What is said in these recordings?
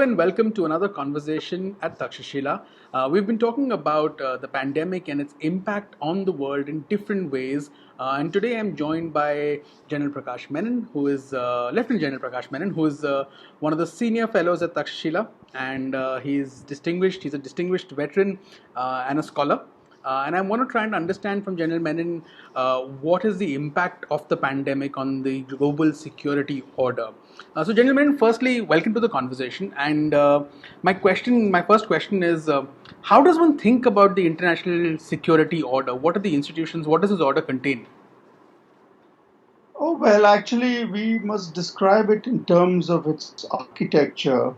and welcome to another conversation at Takshashila. We've been talking about the pandemic and its impact on the world in different ways. And today I'm joined by General Prakash Menon, who is Lieutenant General Prakash Menon, who is one of the senior fellows at Takshashila. And he's a distinguished veteran and a scholar. And I want to try and understand from General Menon what is the impact of the pandemic on the global security order. So, General Menon, firstly, welcome to the conversation. And my first question is, how does one think about the international security order? What are the institutions? What does this order contain? Oh, well, actually, we must describe it in terms of its architecture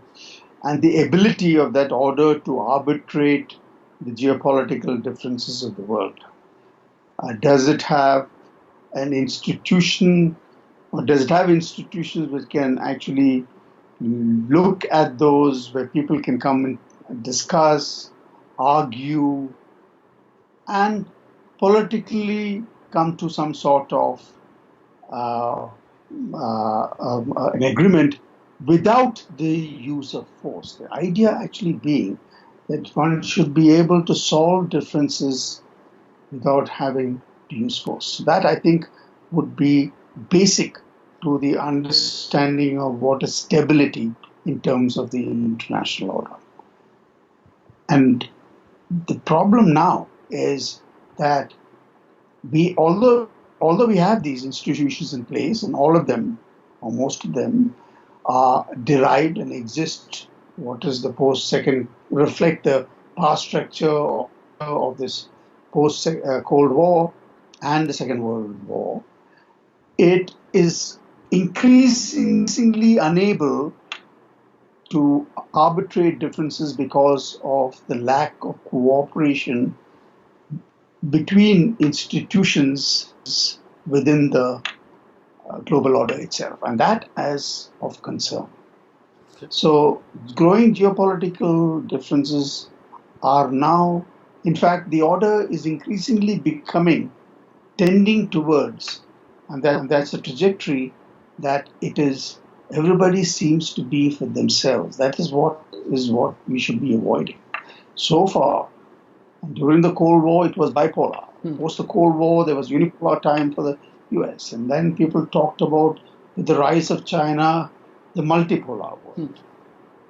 and the ability of that order to arbitrate the geopolitical differences of the world. Does it have an institution, or does it have institutions which can actually look at those where people can come and discuss, argue, and politically come to some sort of an agreement without the use of force. The idea actually being that one should be able to solve differences without having to use force. So that, I think, would be basic to the understanding of what is stability in terms of the international order. And the problem now is that although we have these institutions in place, and all of them, or most of them, are derived and exist, reflect the past structure of this post-Cold War and the Second World War, it is increasingly unable to arbitrate differences because of the lack of cooperation between institutions within the global order itself, and that is of concern. So, growing geopolitical differences are now, in fact, the order is increasingly tending towards, and that's a trajectory that everybody seems to be for themselves. That is what we should be avoiding. So far, during the Cold War, it was bipolar. Post the Cold War, there was unipolar time for the US. And then people talked about, with the rise of China, the multipolar world.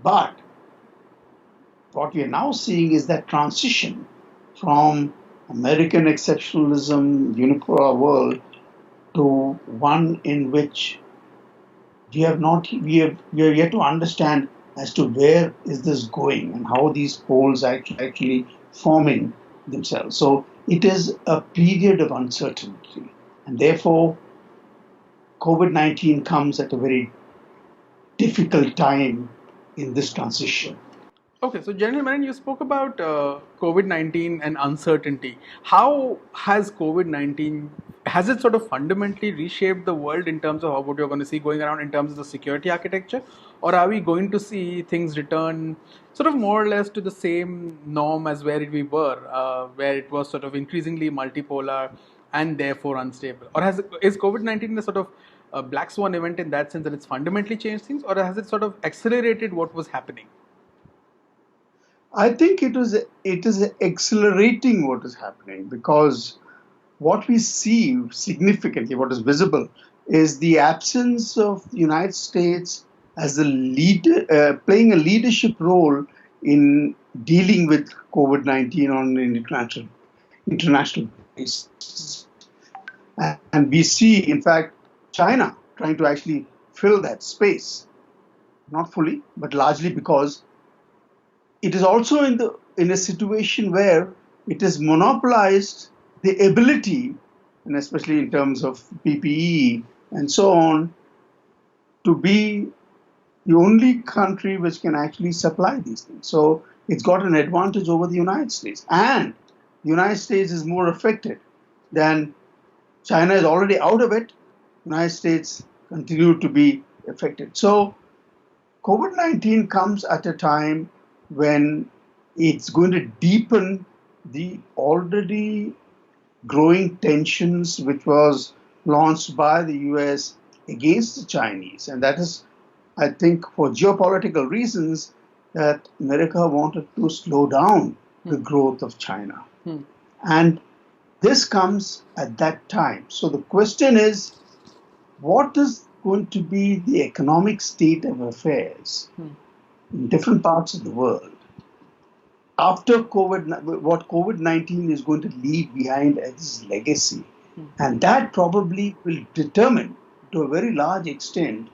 But what we are now seeing is that transition from American exceptionalism, unipolar world, to one in which we are yet to understand as to where is this going and how these poles are actually forming themselves. So it is a period of uncertainty, and therefore COVID-19 comes at a very difficult time in this transition. Okay, so General Menon, you spoke about COVID-19 and uncertainty. How has COVID-19, has it sort of fundamentally reshaped the world in terms of what you're going to see going around in terms of the security architecture? Or are we going to see things return sort of more or less to the same norm as where we were, where it was sort of increasingly multipolar and therefore unstable? Or is COVID-19 a sort of a black swan event in that sense that it's fundamentally changed things, or has it sort of accelerated what was happening? I think it is accelerating what is happening, because what we see significantly, what is visible, is the absence of the United States as a leader, playing a leadership role in dealing with COVID-19 on an international basis. And we see, in fact, China trying to actually fill that space, not fully, but largely because it is also in a situation where it has monopolized the ability, and especially in terms of PPE and so on, to be the only country which can actually supply these things. So it's got an advantage over the United States. And the United States is more affected than China is already out of it. The United States continue to be affected. So COVID-19 comes at a time when it's going to deepen the already growing tensions which was launched by the US against the Chinese. And that is, I think, for geopolitical reasons, that America wanted to slow down the growth of China. And this comes at that time. So the question is, what is going to be the economic state of affairs in different parts of the world after COVID, what COVID-19 is going to leave behind as its legacy? And that probably will determine, to a very large extent,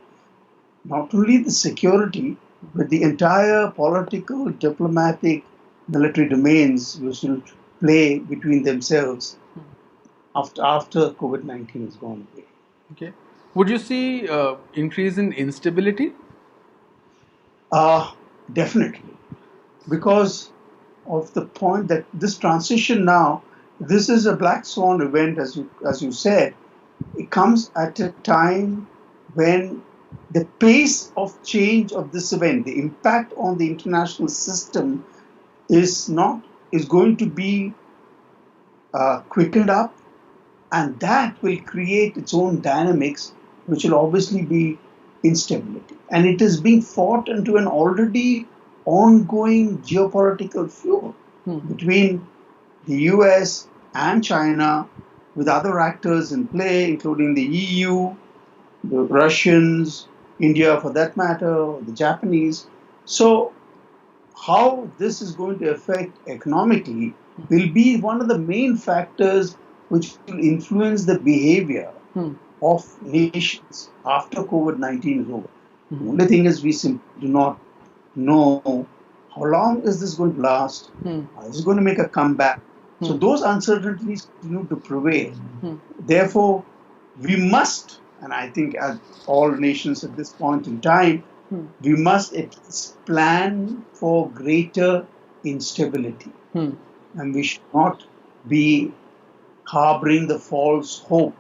not only the security, but the entire political, diplomatic, military domains which will play between themselves after COVID-19 is gone away. Okay. Would you see increase in instability? Definitely. Because of the point that this transition now, this is a black swan event, as you said. It comes at a time when the pace of change of this event, the impact on the international system, is going to be quickened up, and that will create its own dynamics, which will obviously be instability. And it is being fought into an already ongoing geopolitical feud between the US and China, with other actors in play, including the EU, the Russians, India for that matter, the Japanese. So, how this is going to affect economically will be one of the main factors which will influence the behavior of nations after COVID-19 is over. The only thing is we simply do not know how long is this going to last, is it going to make a comeback. So those uncertainties continue to prevail. Therefore, we must, and I think as all nations at this point in time, we must at least plan for greater instability. And we should not be harboring the false hope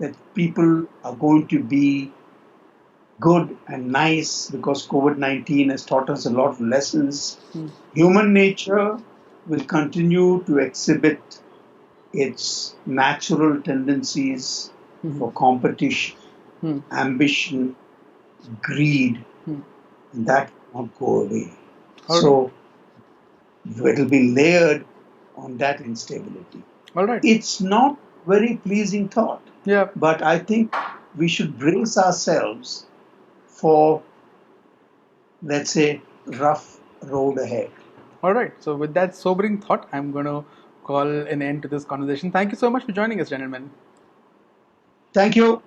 that people are going to be good and nice because COVID-19 has taught us a lot of lessons. Human nature will continue to exhibit its natural tendencies for competition, ambition, greed, and that will not go away. So it will be layered on that instability. All right. It's not very pleasing thought. Yeah. But I think we should brace ourselves for, let's say, rough road ahead. All right. So with that sobering thought, I'm going to call an end to this conversation. Thank you so much for joining us, gentlemen. Thank you.